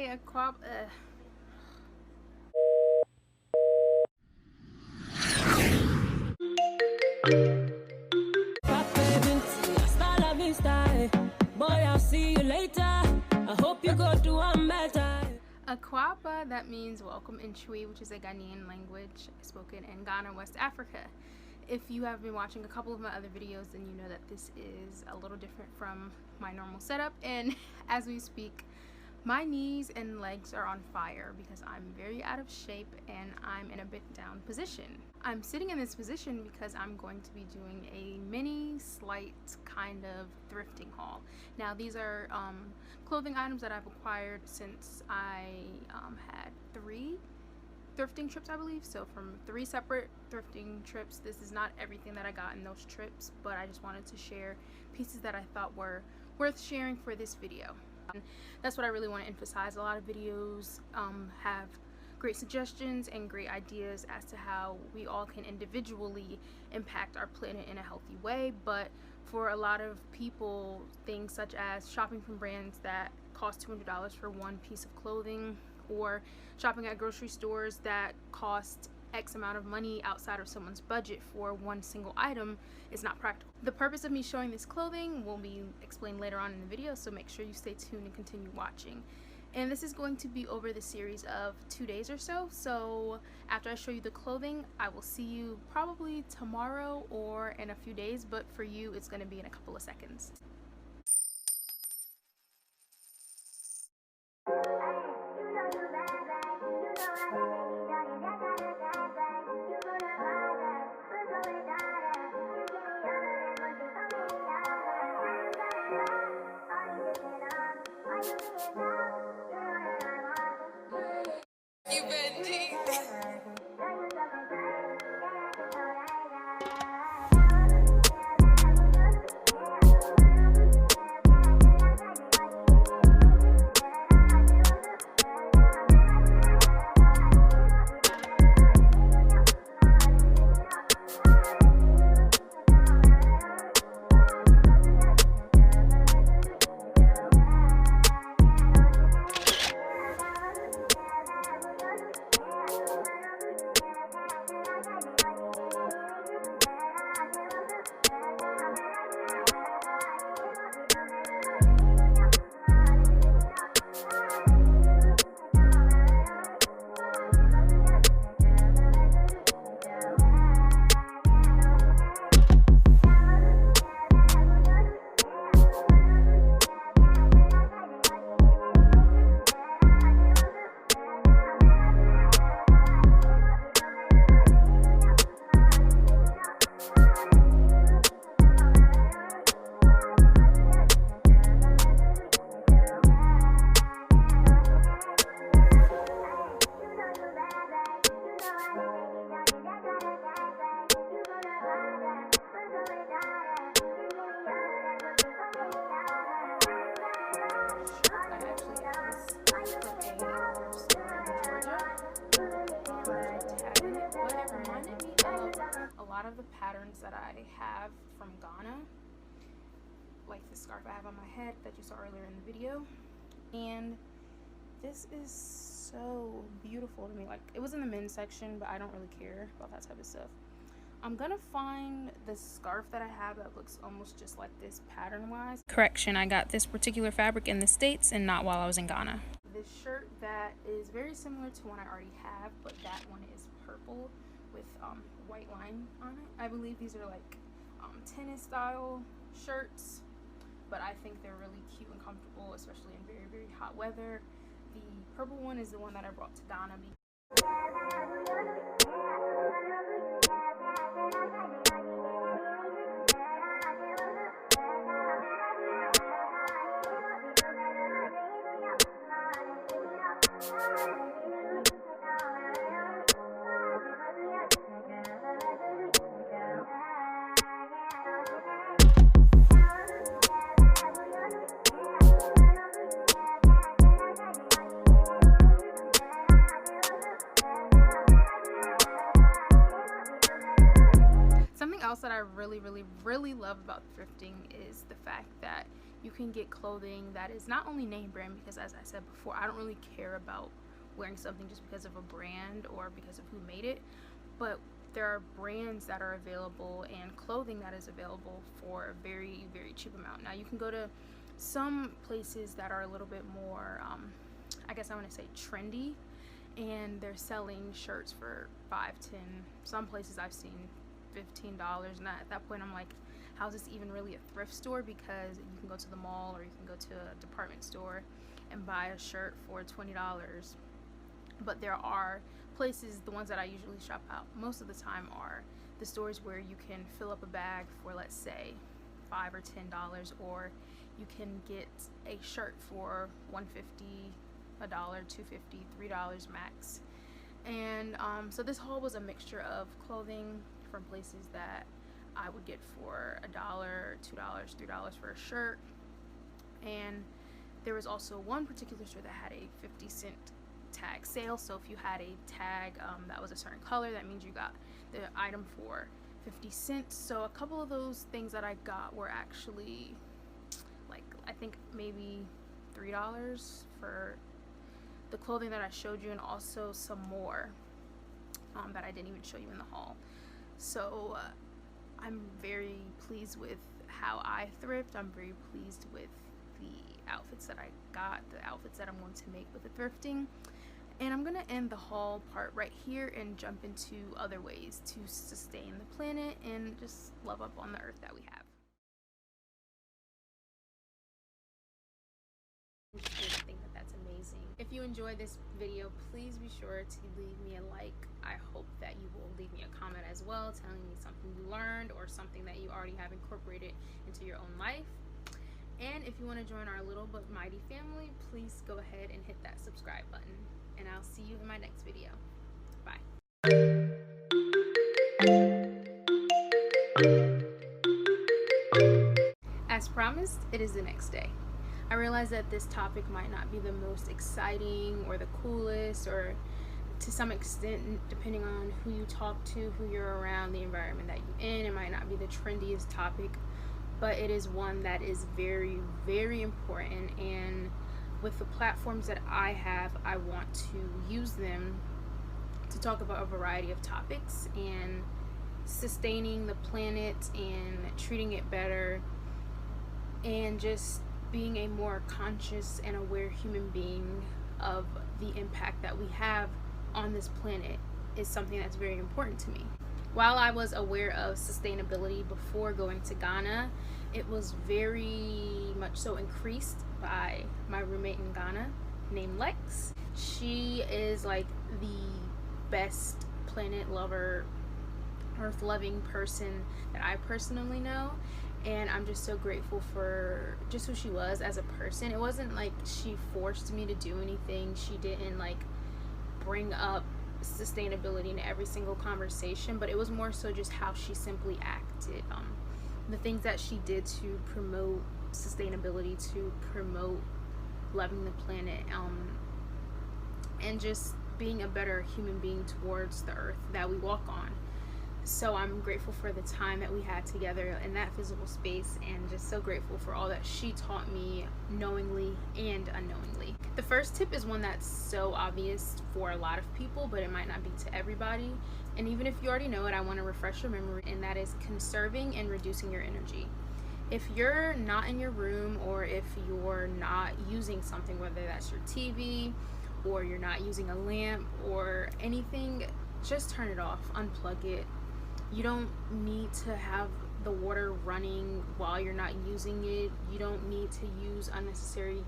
a crop. Boy, I'll see you later. I hope you go to better. Akwapa, that means welcome in Twi, which is a Ghanaian language spoken in Ghana, West Africa. If you have been watching a couple of my other videos, then you know that this is a little different from my normal setup, and as we speak, my knees and legs are on fire because I'm very out of shape and I'm in a bit down position. I'm sitting in this position because I'm going to be doing a mini slight kind of thrifting haul. Now these are clothing items that I've acquired since I had 3 thrifting trips, I believe. So from 3 separate thrifting trips. This is not everything that I got in those trips, but I just wanted to share pieces that I thought were worth sharing for this video. That's what I really want to emphasize. A lot of videos have great suggestions and great ideas as to how we all can individually impact our planet in a healthy way, but for a lot of people, things such as shopping from brands that cost $200 for one piece of clothing, or shopping at grocery stores that cost X amount of money outside of someone's budget for one single item, is not practical. The purpose of me showing this clothing will be explained later on in the video, so make sure you stay tuned and continue watching. And this is going to be over the series of 2 days or so. So after I show you the clothing, I will see you probably tomorrow or in a few days, but for you it's going to be in a couple of seconds. You Benji. Of the patterns that I have from Ghana, like the scarf I have on my head that you saw earlier in the video, and this is so beautiful to me. Like, it was in the men's section, but I don't really care about that type of stuff. I'm gonna find the scarf that I have that looks almost just like this pattern wise. Correction, I got this particular fabric in the States and not while I was in Ghana. This shirt that is very similar to one I already have, but that one is purple with white line on it. I believe these are like tennis style shirts, but I think they're really cute and comfortable, especially in very, very hot weather. The purple one is the one that I brought to Ghana. Something else that I really love about thrifting is the fact that you can get clothing that is not only name brand, because as I said before, I don't really care about wearing something just because of a brand or because of who made it, but there are brands that are available and clothing that is available for a very, very cheap amount. Now you can go to some places that are a little bit more, I guess I want to say trendy, and they're selling shirts for $5, $10, some places I've seen $15, and at that point I'm like, how's this even really a thrift store? Because you can go to the mall or you can go to a department store and buy a shirt for $20. But there are places, the ones that I usually shop out most of the time, are the stores where you can fill up a bag for, let's say, $5 or $10, or you can get a shirt for $1.50, $1, $2.50, $3 max. And so this haul was a mixture of clothing from places that I would get for $1, $2, $3 for a shirt, and there was also one particular store that had a 50-cent tag sale. So if you had a tag that was a certain color, that means you got the item for 50 cents. So a couple of those things that I got were actually, like, I think maybe $3 for the clothing that I showed you, and also some more that I didn't even show you in the haul. So I'm very pleased with how I thrift. I'm very pleased with the outfits that I got, the outfits that I'm going to make with the thrifting. And I'm gonna end the haul part right here and jump into other ways to sustain the planet and just love up on the earth that we have. I think that that's amazing. If you enjoyed this video, please be sure to leave me a like. I hope that you will leave me a comment as well, telling me something you learned or something that you already have incorporated into your own life. And if you want to join our little but mighty family, please go ahead and hit that subscribe button. And I'll see you in my next video. Bye. As promised, it is the next day. I realize that this topic might not be the most exciting or the coolest, or to some extent, depending on who you talk to, who you're around, the environment that you're in, it might not be the trendiest topic, but it is one that is very, very important. And with the platforms that I have, I want to use them to talk about a variety of topics and sustaining the planet and treating it better, and just being a more conscious and aware human being of the impact that we have on this planet is something that's very important to me. While I was aware of sustainability before going to Ghana, it was very much so increased by my roommate in Ghana named Lex. She is like the best planet lover, earth loving person that I personally know, and I'm just so grateful for just who she was as a person. It wasn't like she forced me to do anything. She didn't like bring up sustainability in every single conversation, but it was more so just how she simply acted, the things that she did to promote sustainability, to promote loving the planet, and just being a better human being towards the earth that we walk on. So I'm grateful for the time that we had together in that physical space, and just so grateful for all that she taught me knowingly and unknowingly. The first tip is one that's so obvious for a lot of people, but it might not be to everybody. And even if you already know it, I want to refresh your memory, and that is conserving and reducing your energy. If you're not in your room, or if you're not using something, whether that's your TV or you're not using a lamp or anything, just turn it off, unplug it. You don't need to have the water running while you're not using it. You don't need to use unnecessary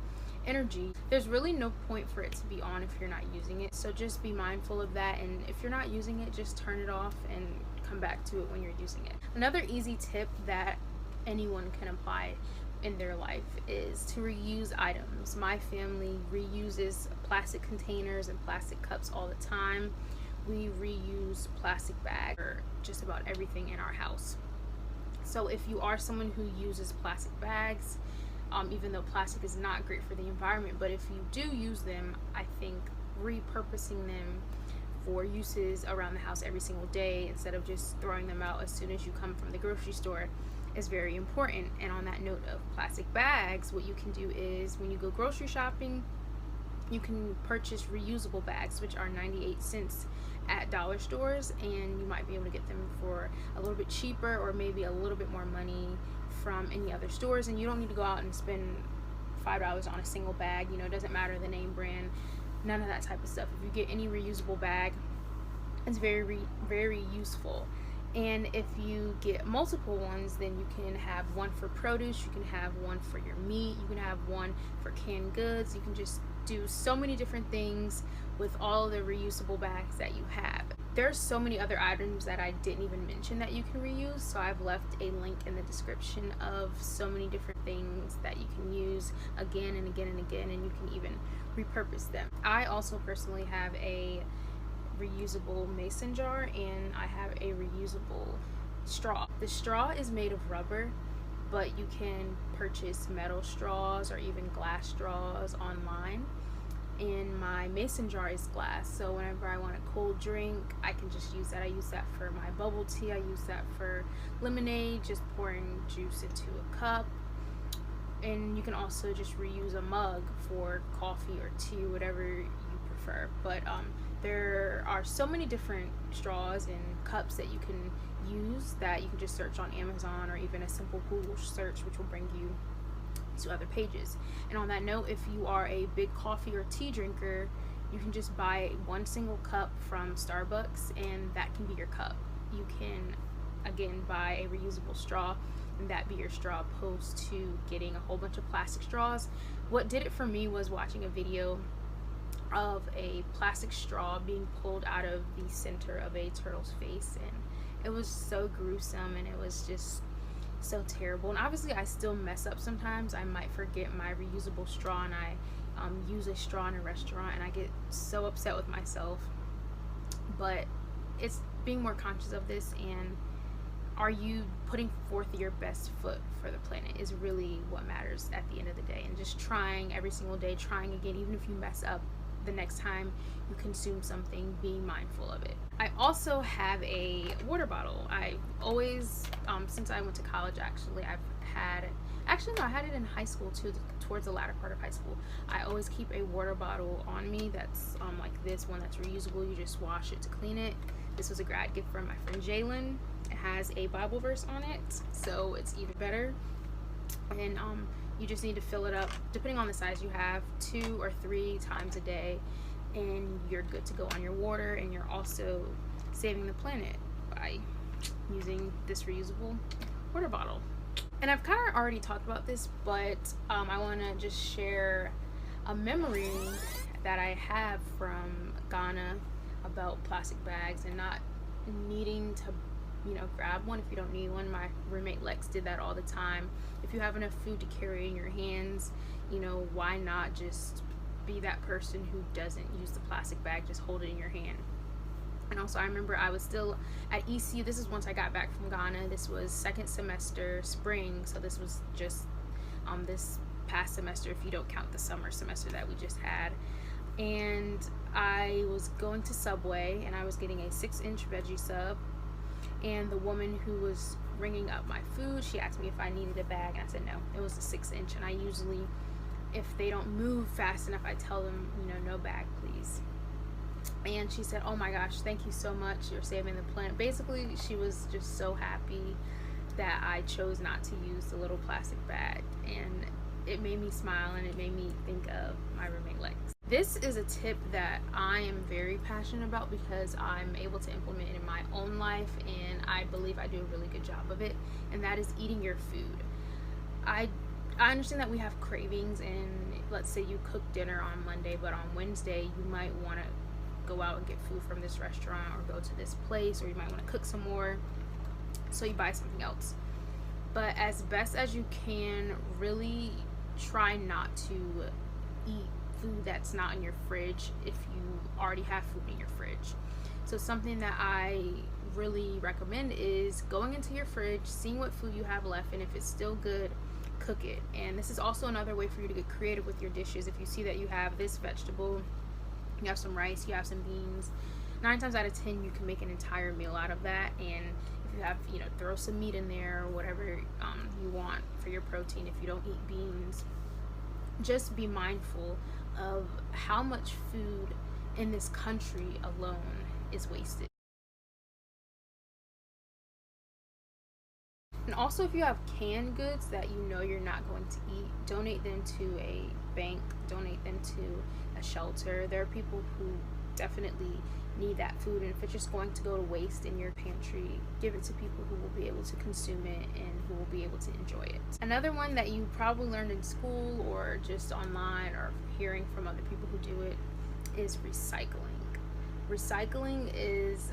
energy. There's really no point for it to be on if you're not using it, so just be mindful of that. And if you're not using it, just turn it off and come back to it when you're using it. Another easy tip that anyone can apply in their life is to reuse items. My family reuses plastic containers and plastic cups all the time. We reuse plastic bags for just about everything in our house. So if you are someone who uses plastic bags, even though plastic is not great for the environment, but if you do use them, I think repurposing them for uses around the house every single day, instead of just throwing them out as soon as you come from the grocery store, is very important. And on that note of plastic bags, what you can do is when you go grocery shopping, you can purchase reusable bags, which are 98 cents at dollar stores, and you might be able to get them for a little bit cheaper or maybe a little bit more money from any other stores. And you don't need to go out and spend $5 on a single bag. You know, it doesn't matter the name brand, none of that type of stuff. If you get any reusable bag, it's very useful. And if you get multiple ones, then you can have one for produce, you can have one for your meat, you can have one for canned goods. You can just do so many different things with all of the reusable bags that you have. There's so many other items that I didn't even mention that you can reuse, so I've left a link in the description of so many different things that you can use again and again and again, and you can even repurpose them. I also personally have a reusable mason jar, and I have a reusable straw. The straw is made of rubber, but you can purchase metal straws or even glass straws online. And my mason jar is glass, so whenever I want a cold drink, I can just use that. I use that for my bubble tea, I use that for lemonade, just pouring juice into a cup. And you can also just reuse a mug for coffee or tea, whatever you prefer. But there are so many different straws and cups that you can use that you can just search on Amazon or even a simple Google search, which will bring you to other pages. And on that note, if you are a big coffee or tea drinker, you can just buy one single cup from Starbucks, and that can be your cup. You can again buy a reusable straw, and that be your straw, opposed to getting a whole bunch of plastic straws. What did it for me was watching a video of a plastic straw being pulled out of the center of a turtle's face, and it was so gruesome and it was just so terrible. And obviously I still mess up sometimes. I might forget my reusable straw, and I use a straw in a restaurant, and I get so upset with myself. But it's being more conscious of this, and are you putting forth your best foot for the planet is really what matters at the end of the day. And just trying every single day, trying again, even if you mess up the next time you consume something, being mindful of it. I also have a water bottle. I always, since I went to college, I had it in high school too, towards the latter part of high school. I always keep a water bottle on me that's like this one that's reusable. You just wash it to clean it. This was a grad gift from my friend Jalen. It has a Bible verse on it, so it's even better. And you just need to fill it up, depending on the size you have, 2 or 3 times a day, and you're good to go on your water. And you're also saving the planet by using this reusable water bottle. And I've kind of already talked about this, but I want to just share a memory that I have from Ghana about plastic bags and not needing to, you know, grab one if you don't need one. My roommate Lex did that all the time. If you have enough food to carry in your hands, you know, why not just be that person who doesn't use the plastic bag, just hold it in your hand. And also, I remember I was still at ECU. This is once I got back from Ghana. This was second semester spring, so this was just this past semester, if you don't count the summer semester that we just had. And I was going to Subway, and I was getting a 6-inch veggie sub. And the woman who was ringing up my food, she asked me if I needed a bag, and I said no, it was a 6-inch. And I usually, if they don't move fast enough, I tell them, you know, no bag please. And she said, oh my gosh, thank you so much, you're saving the planet. Basically, she was just so happy that I chose not to use the little plastic bag, and it made me smile, and it made me think of my roommate Lex. This is a tip that I am very passionate about because I'm able to implement it in my own life, and I believe I do a really good job of it, and that is eating your food. I understand that we have cravings, and let's say you cook dinner on Monday, but on Wednesday you might want to go out and get food from this restaurant or go to this place, or you might want to cook some more, so you buy something else. But as best as you can, really try not to eat food that's not in your fridge if you already have food in your fridge. So something that I really recommend is going into your fridge, seeing what food you have left, and if it's still good, cook it. And this is also another way for you to get creative with your dishes. If you see that you have this vegetable, you have some rice, you have some beans, 9 times out of 10 you can make an entire meal out of that. And you have, you know, throw some meat in there, or whatever you want for your protein. If you don't eat beans, just be mindful of how much food in this country alone is wasted. And also, if you have canned goods that you know you're not going to eat, donate them to a bank, donate them to a shelter. There are people who definitely need that food, and if it's just going to go to waste in your pantry, give it to people who will be able to consume it and who will be able to enjoy it. Another one that you probably learned in school or just online or hearing from other people who do it is recycling. Recycling is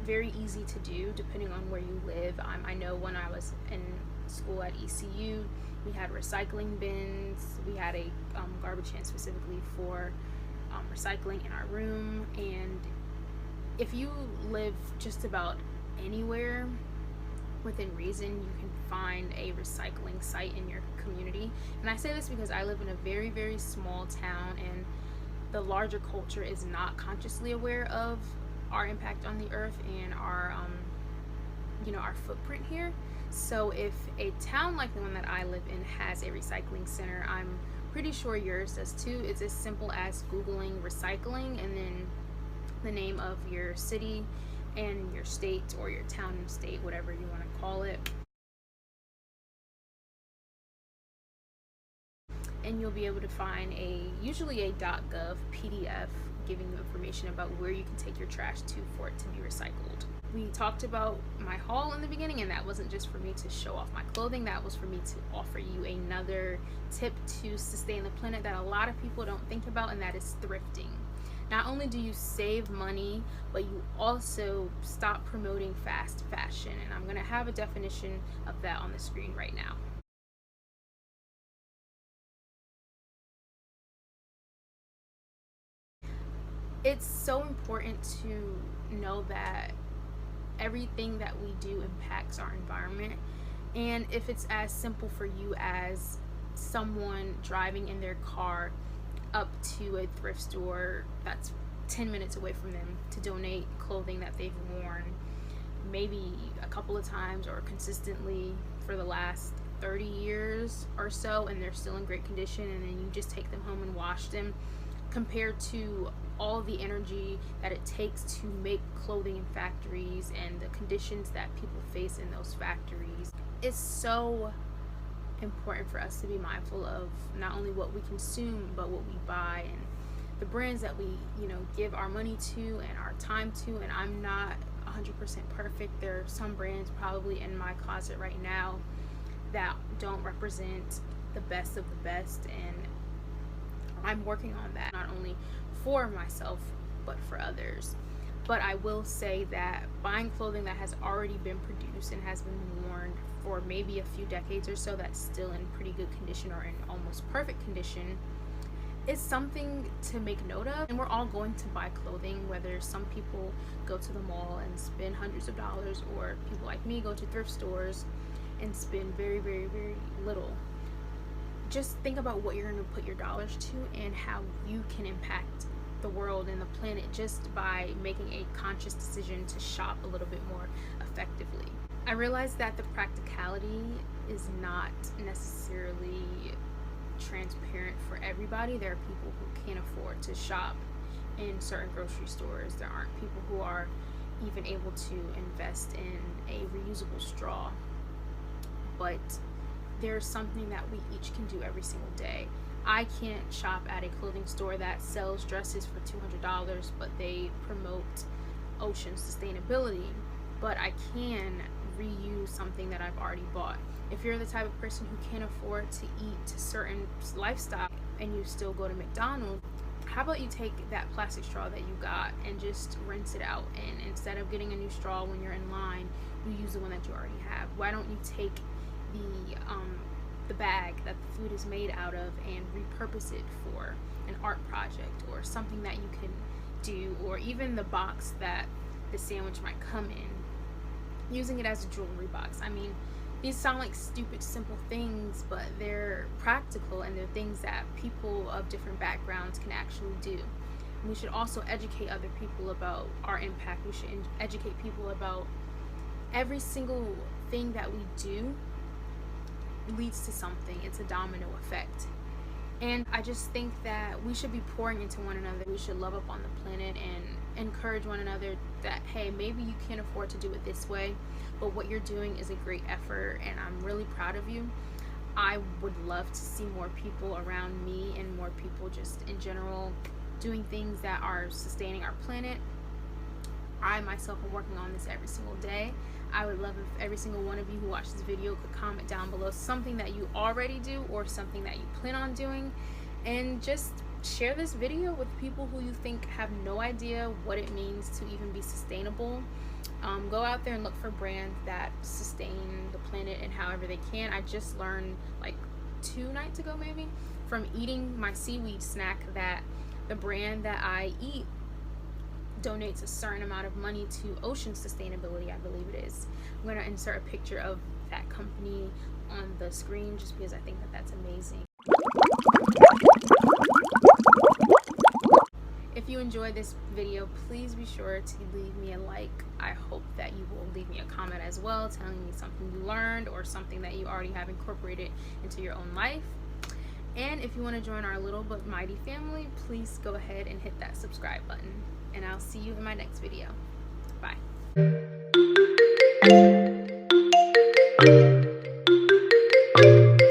very easy to do depending on where you live. I know when I was in school at ECU, we had recycling bins. We had a garbage can specifically for recycling in our room. And if you live just about anywhere within reason, you can find a recycling site in your community. And I say this because I live in a very, very small town, and the larger culture is not consciously aware of our impact on the earth and our you know, our footprint here. So if a town like the one that I live in has a recycling center, I'm pretty sure yours does too. It's as simple as Googling recycling and then the name of your city and your state, or your town and state, whatever you want to call it, and you'll be able to find usually a .gov PDF giving you information about where you can take your trash to for it to be recycled. We talked about my haul in the beginning, and that wasn't just for me to show off my clothing. That was for me to offer you another tip to sustain the planet that a lot of people don't think about, and that is thrifting. Not only do you save money, but you also stop promoting fast fashion, and I'm going to have a definition of that on the screen right now. It's so important to know that everything that we do impacts our environment. And if it's as simple for you as someone driving in their car up to a thrift store that's 10 minutes away from them to donate clothing that they've worn maybe a couple of times or consistently for the last 30 years or so, and they're still in great condition, and then you just take them home and wash them, compared to all the energy that it takes to make clothing in factories and the conditions that people face in those factories. It's so important for us to be mindful of not only what we consume, but what we buy and the brands that we, you know, give our money to and our time to. And I'm not 100% perfect. There are some brands probably in my closet right now that don't represent the best of the best, and I'm working on that, not only for myself but for others. But I will say that buying clothing that has already been produced and has been worn for maybe a few decades or so, that's still in pretty good condition or in almost perfect condition, is something to make note of. And we're all going to buy clothing, whether some people go to the mall and spend hundreds of dollars, or people like me go to thrift stores and spend very, very, very little. Just think about what you're going to put your dollars to and how you can impact the world and the planet just by making a conscious decision to shop a little bit more effectively. I realize that the practicality is not necessarily transparent for everybody. There are people who can't afford to shop in certain grocery stores. There aren't people who are even able to invest in a reusable straw. But there's something that we each can do every single day. I can't shop at a clothing store that sells dresses for $200, but they promote ocean sustainability. But I can reuse something that I've already bought. If you're the type of person who can't afford to eat certain lifestyle and you still go to McDonald's, how about you take that plastic straw that you got and just rinse it out, and instead of getting a new straw when you're in line, you use the one that you already have? Why don't you take the bag that the food is made out of and repurpose it for an art project or something that you can do, or even the box that the sandwich might come in, using it as a jewelry box. I mean, these sound like stupid, simple things, but they're practical, and they're things that people of different backgrounds can actually do. And we should also educate other people about our impact. We should educate people about every single thing that we do leads to something. It's a domino effect. And I just think that we should be pouring into one another. We should love up on the planet and encourage one another that, hey, maybe you can't afford to do it this way, but what you're doing is a great effort and I'm really proud of you. I would love to see more people around me and more people just in general doing things that are sustaining our planet. I myself am working on this every single day. I would love if every single one of you who watched this video could comment down below something that you already do or something that you plan on doing, and just share this video with people who you think have no idea what it means to even be sustainable. Go out there and look for brands that sustain the planet and however they can. I just learned like 2 nights ago maybe from eating my seaweed snack that the brand that I eat donates a certain amount of money to ocean sustainability, I believe it is. I'm going to insert a picture of that company on the screen just because I think that that's amazing. If you enjoyed this video, please be sure to leave me a like. I hope that you will leave me a comment as well telling me something you learned or something that you already have incorporated into your own life. And if you want to join our little but mighty family, please go ahead and hit that subscribe button. And I'll see you in my next video.